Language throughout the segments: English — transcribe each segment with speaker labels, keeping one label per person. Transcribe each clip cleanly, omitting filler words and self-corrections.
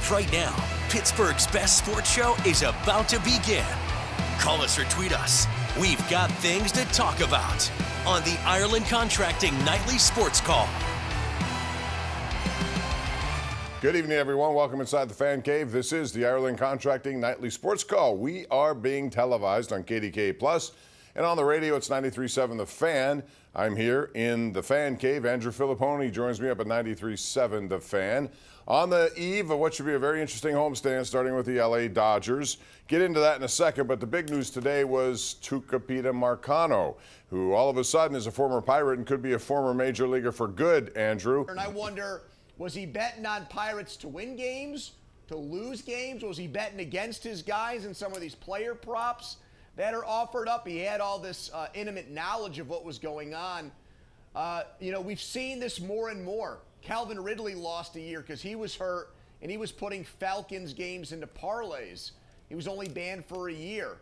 Speaker 1: Right now, Pittsburgh's best sports show is about to begin. Call us or tweet us. We've got things to talk about on the Ireland Contracting Nightly Sports Call.
Speaker 2: Good evening, everyone. Welcome inside the Fan Cave. This is the Ireland Contracting Nightly Sports Call. We are being televised on KDKA+, and on the radio, it's 93.7 The Fan. I'm here in the Fan Cave. Andrew Fillipponi joins me up at 93.7 The Fan. On the eve of what should be a very interesting homestand, starting with the LA Dodgers. Get into that in a second, but the big news today was Tucupita Marcano, who all of a sudden is a former Pirate and could be a former Major Leaguer for good, Andrew.
Speaker 3: And I wonder, was he betting on Pirates to win games, to lose games? Was he betting against his guys in some of these player props that are offered up? He had all this intimate knowledge of what was going on. We've seen this more and more. Calvin Ridley lost a year because he was hurt, and he was putting Falcons games into parlays. He was only banned for a year.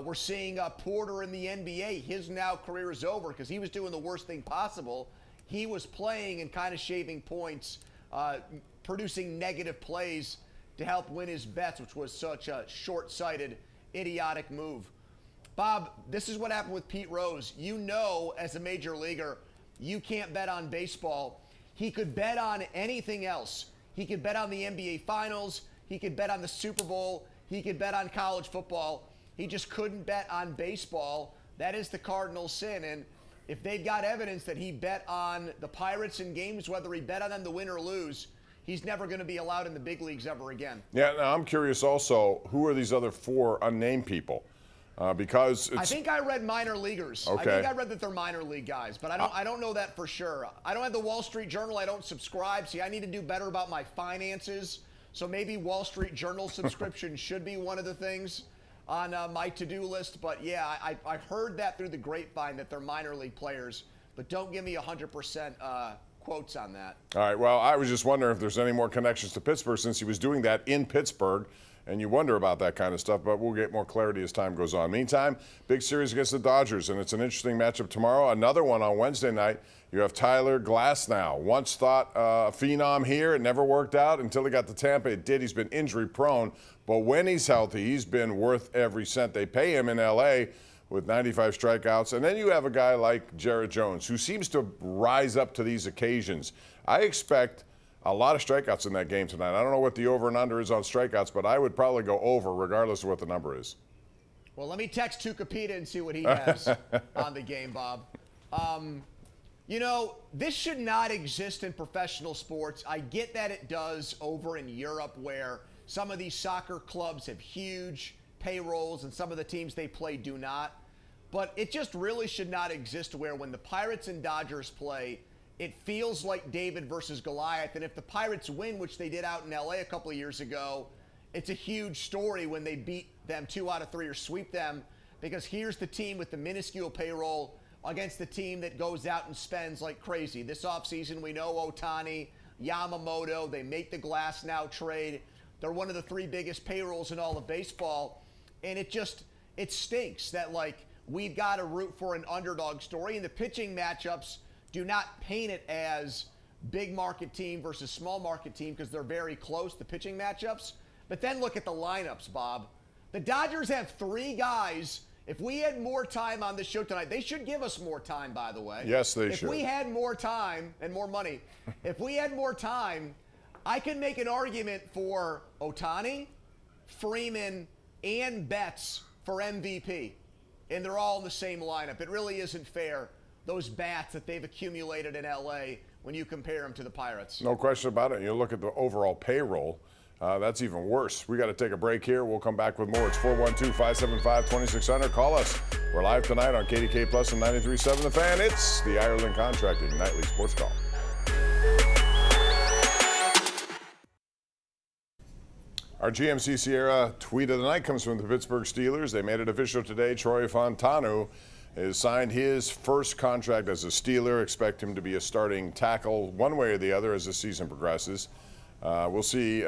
Speaker 3: We're seeing Porter in the NBA. His now career is over because he was doing the worst thing possible. He was playing and kind of shaving points, producing negative plays to help win his bets, which was such a short-sighted, idiotic move. Bob, this is what happened with Pete Rose. You know, as a major leaguer, you can't bet on baseball. He could bet on anything else. He could bet on the NBA Finals. He could bet on the Super Bowl. He could bet on college football. He just couldn't bet on baseball. That is the cardinal sin. And if they've got evidence that he bet on the Pirates in games, whether he bet on them to win or lose, he's never going to be allowed in the big leagues ever again.
Speaker 2: Yeah, now I'm curious also, who are these other four unnamed people? Because it's,
Speaker 3: I think I read minor leaguers.
Speaker 2: Okay.
Speaker 3: I think I read that they're minor league guys, but I don't know that for sure. I don't have the Wall Street Journal. I don't subscribe. See, I need to do better about my finances. So maybe Wall Street Journal subscription should be one of the things on my to-do list. But yeah, I heard that through the grapevine that they're minor league players, but don't give me 100% quotes on that.
Speaker 2: All right, well, I was just wondering if there's any more connections to Pittsburgh since he was doing that in Pittsburgh. And you wonder about that kind of stuff, but we'll get more clarity as time goes on. Meantime, big series against the Dodgers, and it's an interesting matchup tomorrow. Another one on Wednesday night. You have Tyler Glasnow. Once thought a phenom here. It never worked out until he got to Tampa. It did. He's been injury prone. But when he's healthy, he's been worth every cent. They pay him in L.A. with 95 strikeouts. And then you have a guy like Jared Jones, who seems to rise up to these occasions. I expect a lot of strikeouts in that game tonight. I don't know what the over and under is on strikeouts, but I would probably go over regardless of what the number is.
Speaker 3: Well, let me text Tucupita and see what he has on the game, Bob. This should not exist in professional sports. I get that it does over in Europe where some of these soccer clubs have huge payrolls and some of the teams they play do not. But it just really should not exist where when the Pirates and Dodgers play, it feels like David versus Goliath. And if the Pirates win, which they did out in L.A. a couple of years ago, it's a huge story when they beat them 2 out of 3 or sweep them, because here's the team with the minuscule payroll against the team that goes out and spends like crazy. This offseason, we know Ohtani, Yamamoto, they make the Glasnow trade. They're one of the 3 biggest payrolls in all of baseball. And it stinks that, like, we've got to root for an underdog story. And the pitching matchups do not paint it as big market team versus small market team because they're very close, the pitching matchups. But then look at the lineups, Bob. The Dodgers have 3 guys. If we had more time on this show tonight, they should give us more time, by the way.
Speaker 2: Yes, they should.
Speaker 3: If we had more time and more money, if we had more time, I could make an argument for Ohtani, Freeman, and Betts for MVP. And they're all in the same lineup. It really isn't fair, those bats that they've accumulated in L.A. when you compare them to the Pirates.
Speaker 2: No question about it. You look at the overall payroll, that's even worse. We got to take a break here. We'll come back with more. It's 412-575-2600. Call us. We're live tonight on KDKA Plus and 93.7 The Fan. It's the Ireland Contracting Nightly Sports Call. Our GMC Sierra tweet of the night comes from the Pittsburgh Steelers. They made it official today. Troy Fontanu has signed his first contract as a Steeler. Expect him to be a starting tackle one way or the other as the season progresses. We'll see.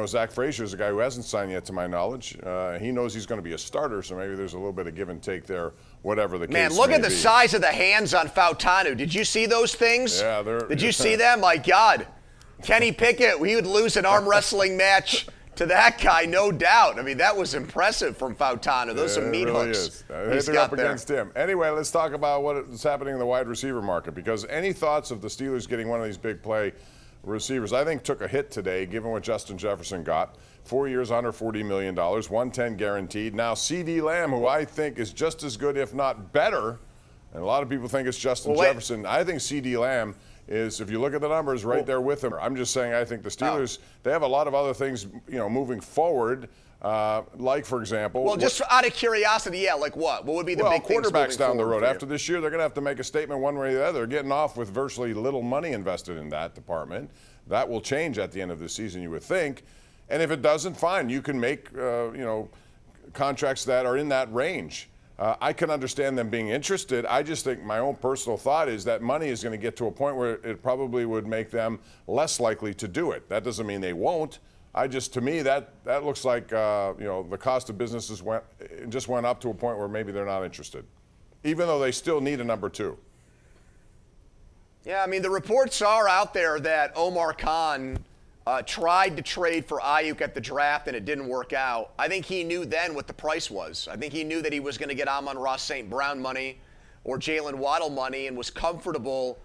Speaker 2: Zach Frazier is a guy who hasn't signed yet, to my knowledge. He knows he's going to be a starter, so maybe there's a little bit of give and take there, whatever the case may be.
Speaker 3: Man, look at the size of the hands on Fontanu. Did you see those things?
Speaker 2: Yeah,
Speaker 3: Did you see them? My God. Kenny Pickett, we would lose an arm wrestling match to that guy, no doubt. I mean, that was impressive from Fautano. Those are meat hooks.
Speaker 2: They're up against him. Anyway, let's talk about what is happening in the wide receiver market, because any thoughts of the Steelers getting one of these big play receivers, I think, took a hit today, given what Justin Jefferson got. 4 years, under $40 million, $110 guaranteed. Now, C.D. Lamb, who I think is just as good, if not better, and a lot of people think it's Justin Jefferson. I think C.D. Lamb is, if you look at the numbers, right there with him. I'm just saying, I think the Steelers, they have a lot of other things, moving forward. Like, for example.
Speaker 3: Well, just out of curiosity, yeah, like what? What would be the big things
Speaker 2: quarterbacks down the road? After this year, they're going to have to make a statement one way or the other. They're getting off with virtually little money invested in that department. That will change at the end of the season, you would think. And if it doesn't, fine. You can make, contracts that are in that range. I can understand them being interested. I just think my own personal thought is that money is going to get to a point where it probably would make them less likely to do it. That doesn't mean they won't. To me, that looks like, the cost of businesses went up to a point where maybe they're not interested, even though they still need a number 2.
Speaker 3: Yeah, I mean, the reports are out there that Omar Khan tried to trade for Ayuk at the draft and it didn't work out. I think he knew then what the price was. I think he knew that he was going to get Amon-Ra St. Brown money or Jalen Waddle money and was comfortable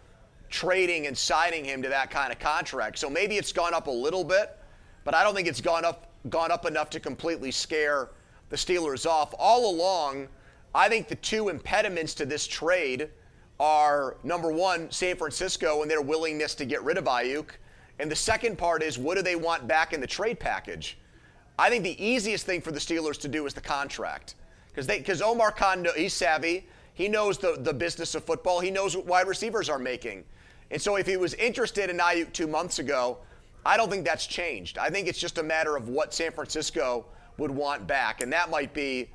Speaker 3: trading and signing him to that kind of contract. So maybe it's gone up a little bit, but I don't think it's gone up enough to completely scare the Steelers off. All along, I think the 2 impediments to this trade are, number 1, San Francisco and their willingness to get rid of Ayuk. And the second part is, what do they want back in the trade package? I think the easiest thing for the Steelers to do is the contract. Because Omar Khan, he's savvy. He knows the business of football. He knows what wide receivers are making. And so if he was interested in Ayuk 2 months ago, I don't think that's changed. I think it's just a matter of what San Francisco would want back. And that might be,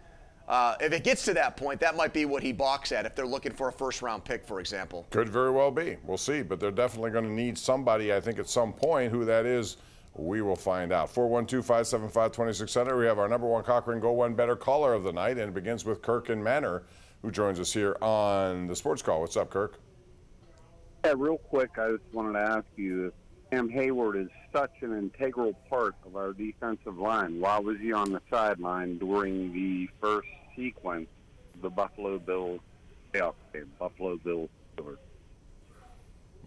Speaker 3: if it gets to that point, that might be what he balks at if they're looking for a first-round pick, for example.
Speaker 2: Could very well be. We'll see. But they're definitely going to need somebody, I think, at some point. Who that is, we will find out. 412-575-2600. We have our number 1 Cochran Go One Better caller of the night, and it begins with Kirk in Manor, who joins us here on the Sports Call. What's up, Kirk?
Speaker 4: Yeah, real quick, I just wanted to ask you, if Cam Hayward is such an integral part of our defensive line, why was he on the sideline during the first sequence of the Buffalo Bills playoff game, Buffalo Bills Steelers?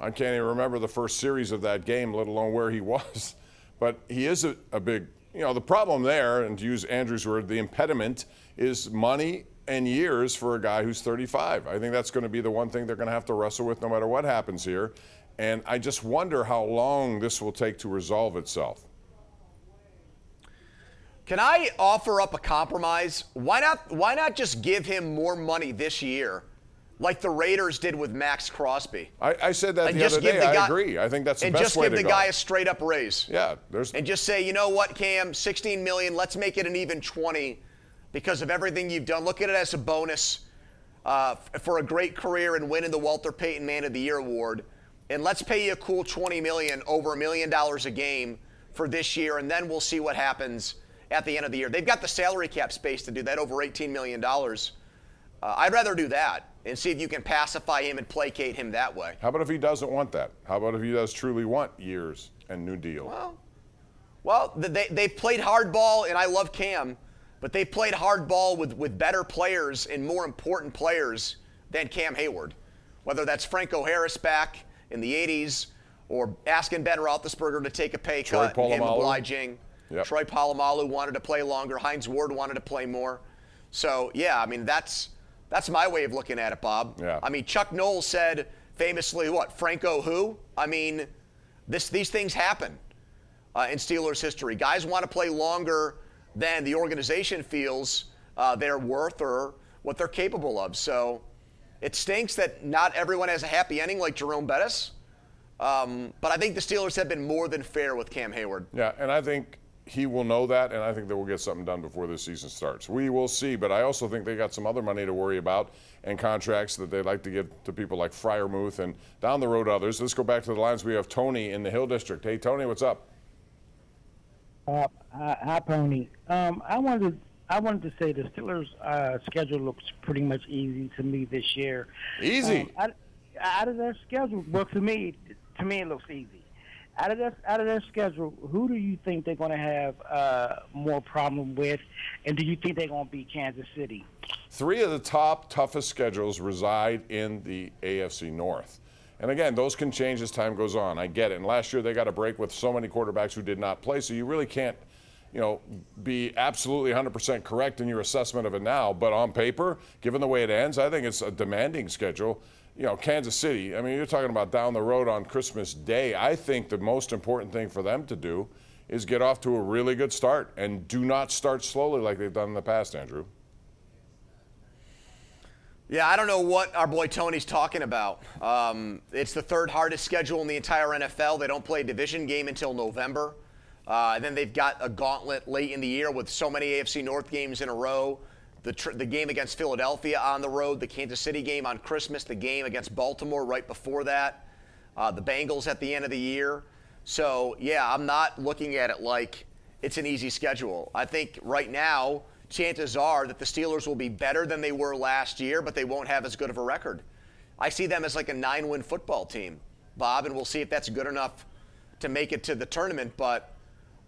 Speaker 2: I can't even remember the first series of that game, let alone where he was. But he is a big, the problem there, and to use Andrew's word, the impediment is money and years for a guy who's 35. I think that's going to be the one thing they're going to have to wrestle with no matter what happens here. And I just wonder how long this will take to resolve itself.
Speaker 3: Can I offer up a compromise? Why not just give him more money this year, like the Raiders did with Max Crosby?
Speaker 2: I said that the other day. I agree. I think that's the best way to go.
Speaker 3: And just give the guy a straight-up raise.
Speaker 2: Yeah.
Speaker 3: And just say, you know what, Cam, $16 million, let's make it an even 20 because of everything you've done. Look at it as a bonus for a great career and winning the Walter Payton Man of the Year award. And let's pay you a cool $20 million, over $1 million a game for this year, and then we'll see what happens at the end of the year. They've got the salary cap space to do that, over $18 million. I'd rather do that and see if you can pacify him and placate him that way.
Speaker 2: How about if he doesn't want that? How about if he does truly want years and new deal?
Speaker 3: Well, they've played hardball, and I love Cam, but they've played hardball with better players and more important players than Cam Hayward, whether that's Franco Harris back in the 80s, or asking Ben Roethlisberger to take a pay cut, him obliging.
Speaker 2: Yep.
Speaker 3: Troy Polamalu wanted to play longer. Hines Ward wanted to play more. So, yeah, I mean, that's my way of looking at it, Bob.
Speaker 2: Yeah.
Speaker 3: I mean, Chuck Noll said famously, Franco who? I mean, these things happen in Steelers history. Guys want to play longer than the organization feels they're worth or what they're capable of. So it stinks that not everyone has a happy ending like Jerome Bettis. But I think the Steelers have been more than fair with Cam Hayward.
Speaker 2: Yeah, and I think he will know that, and I think that we'll get something done before this season starts. We will see, but I also think they got some other money to worry about and contracts that they'd like to give to people like Freiermuth and down the road others. Let's go back to the lines. We have Tony in the Hill District. Hey, Tony, what's up?
Speaker 5: Hi, Pony. I wanted to say the Steelers' schedule looks pretty much easy to me this year.
Speaker 2: Easy?
Speaker 5: Out of their schedule, well, to me it looks easy. Out of their schedule, who do you think they're going to have more problem with, and do you think they're going to beat Kansas City?
Speaker 2: 3 of the top toughest schedules reside in the AFC North. And again, those can change as time goes on. I get it. And last year they got a break with so many quarterbacks who did not play, so you really can't, be absolutely 100% correct in your assessment of it now. But on paper, given the way it ends, I think it's a demanding schedule. Kansas City, I mean, you're talking about down the road on Christmas Day. I think the most important thing for them to do is get off to a really good start and do not start slowly like they've done in the past, Andrew.
Speaker 3: Yeah, I don't know what our boy Tony's talking about. It's the 3rd hardest schedule in the entire NFL. They don't play a division game until November. Then they've got a gauntlet late in the year with so many AFC North games in a row. The game against Philadelphia on the road, the Kansas City game on Christmas, the game against Baltimore right before that, the Bengals at the end of the year. So, yeah, I'm not looking at it like it's an easy schedule. I think right now, chances are that the Steelers will be better than they were last year, but they won't have as good of a record. I see them as like a 9-win football team, Bob, and we'll see if that's good enough to make it to the tournament. But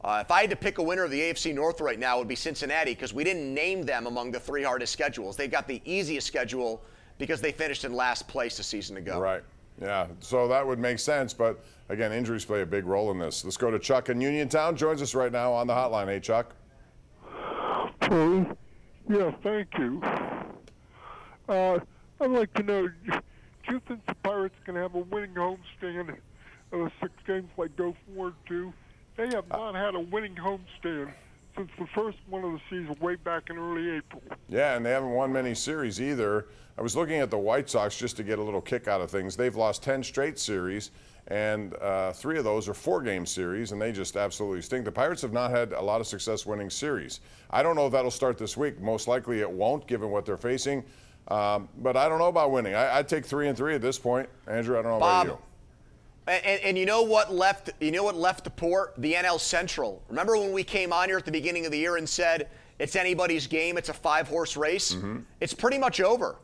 Speaker 3: if I had to pick a winner of the AFC North right now, it would be Cincinnati, because we didn't name them among the 3 hardest schedules. They've got the easiest schedule because they finished in last place a season ago.
Speaker 2: Right. Yeah, so that would make sense. But, again, injuries play a big role in this. Let's go to Chuck in Uniontown. Joins us right now on the hotline. Hey, Chuck.
Speaker 6: Yeah, thank you. I'd like to know, do you think the Pirates can have a winning homestand of 6 games like go forward to? They have not had a winning homestand since the first one of the season way back in early April.
Speaker 2: Yeah, and they haven't won many series either. I was looking at the White Sox just to get a little kick out of things. They've lost 10 straight series, and 3 of those are 4-game series, and they just absolutely stink. The Pirates have not had a lot of success winning series. I don't know if that'll start this week. Most likely it won't, given what they're facing. But I don't know about winning. I'd take 3-3 at this point. Andrew, I don't know about you.
Speaker 3: And you know what left? You know what left the port? The NL Central. Remember when we came on here at the beginning of the year and said it's anybody's game? It's a 5-horse race. It's pretty much over.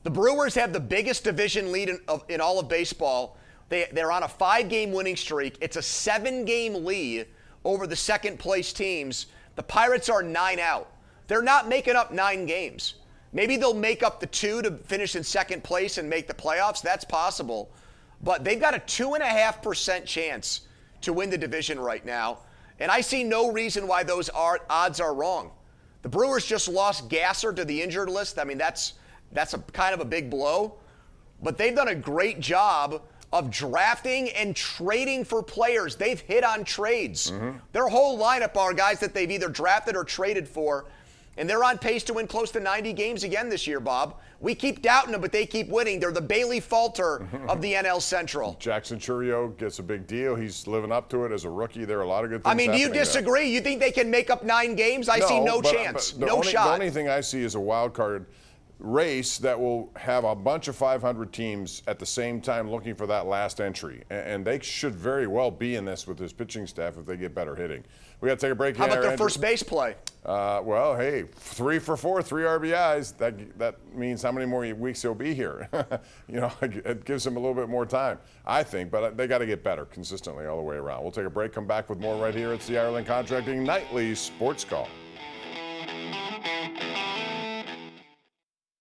Speaker 3: The Brewers have the biggest division lead in all of baseball. They're on a 5-game winning streak. It's a 7-game lead over the second-place teams. The Pirates are 9 out. They're not making up 9 games. Maybe they'll make up the 2 to finish in second place and make the playoffs. That's possible. But they've got a 2.5% chance to win the division right now. And I see no reason why those odds are wrong. The Brewers just lost Gasser to the injured list. I mean, that's a kind of a big blow. But they've done a great job of drafting and trading for players. They've hit on trades. Their whole lineup are guys that they've either drafted or traded for. And they're on pace to win close to 90 games again this year, Bob. We keep doubting them, but they keep winning. They're the Bailey Falter of the NL Central.
Speaker 2: Jackson Chourio gets a big deal. He's living up to it as a rookie. There are a lot of good things
Speaker 3: do you
Speaker 2: happening
Speaker 3: disagree?
Speaker 2: there.
Speaker 3: You think they can make up 9 games? I see no chance. No shot.
Speaker 2: The only thing I see is a wild card race that will have a bunch of 500 teams at the same time looking for that last entry. And they should very well be in this with this pitching staff if they get better hitting. We got to take a break here.
Speaker 3: How about their
Speaker 2: Andrew?
Speaker 3: first base play?
Speaker 2: Well, hey, 3 for 4, 3 RBIs. That means how many more weeks he'll be here? It gives him a little bit more time, I think. But they got to get better consistently all the way around. We'll take a break, come back with more right here. It's the Ireland Contracting Nightly Sports Call.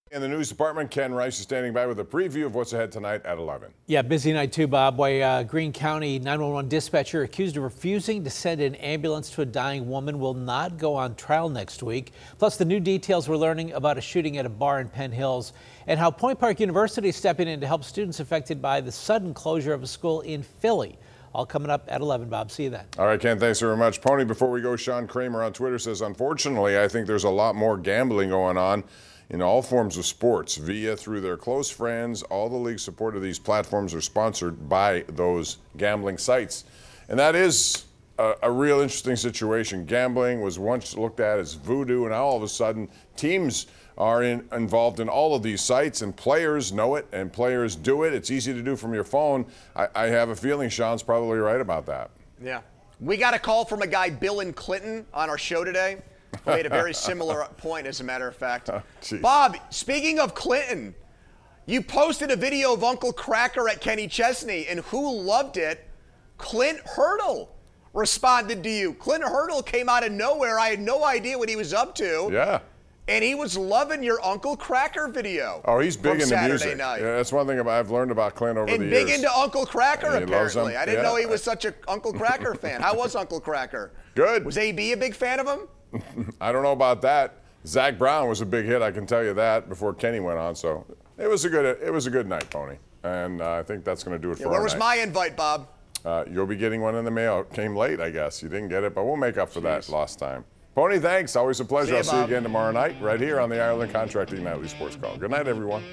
Speaker 2: In the news department, Ken Rice is standing by with a preview of what's ahead tonight at 11.
Speaker 7: Yeah, busy night too, Bob. Why Greene County 911 dispatcher accused of refusing to send an ambulance to a dying woman will not go on trial next week. Plus, the new details we're learning about a shooting at a bar in Penn Hills and how Point Park University is stepping in to help students affected by the sudden closure of a school in Philly. All coming up at 11, Bob. See you then.
Speaker 2: All right, Ken, thanks very much. Pony, before we go, Sean Kramer on Twitter says, unfortunately, I think there's a lot more gambling going on in all forms of sports, through their close friends. All the league support of these platforms are sponsored by those gambling sites. And that is a real interesting situation. Gambling was once looked at as voodoo, and now all of a sudden teams are involved in all of these sites, and players know it, and players do it. It's easy to do from your phone. I have a feeling Sean's probably right about that.
Speaker 3: Yeah. We got a call from a guy, Bill and Clinton, on our show today. Made a very similar point, as a matter of fact.
Speaker 2: Oh,
Speaker 3: Bob, speaking of Clinton, you posted a video of Uncle Cracker at Kenny Chesney, and who loved it Clint Hurdle responded to you. Clint Hurdle came out of nowhere. I had no idea what he was up to.
Speaker 2: Yeah.
Speaker 3: And he was loving your Uncle Kracker video.
Speaker 2: Oh, he's big into
Speaker 3: Saturday
Speaker 2: music.
Speaker 3: Night.
Speaker 2: Yeah, that's one thing I've learned about Clint over the years.
Speaker 3: And big into Uncle Kracker,
Speaker 2: And he loves
Speaker 3: apparently.
Speaker 2: him.
Speaker 3: I didn't
Speaker 2: Yeah.
Speaker 3: know he was such a Uncle Kracker fan. How was Uncle Kracker?
Speaker 2: Good.
Speaker 3: Was AB a big fan of him?
Speaker 2: I don't know about that. Zach Brown was a big hit, I can tell you that, before Kenny went on. So it was a good night, Pony. And I think that's going to do it for
Speaker 3: Where
Speaker 2: our
Speaker 3: was
Speaker 2: night.
Speaker 3: my invite, Bob?
Speaker 2: You'll be getting one in the mail. It came late, I guess. You didn't get it, but we'll make up for that lost time. Pony, thanks. Always a pleasure. I'll see you again tomorrow night right here on the Ireland Contracting Nightly Sports Call. Good night, everyone.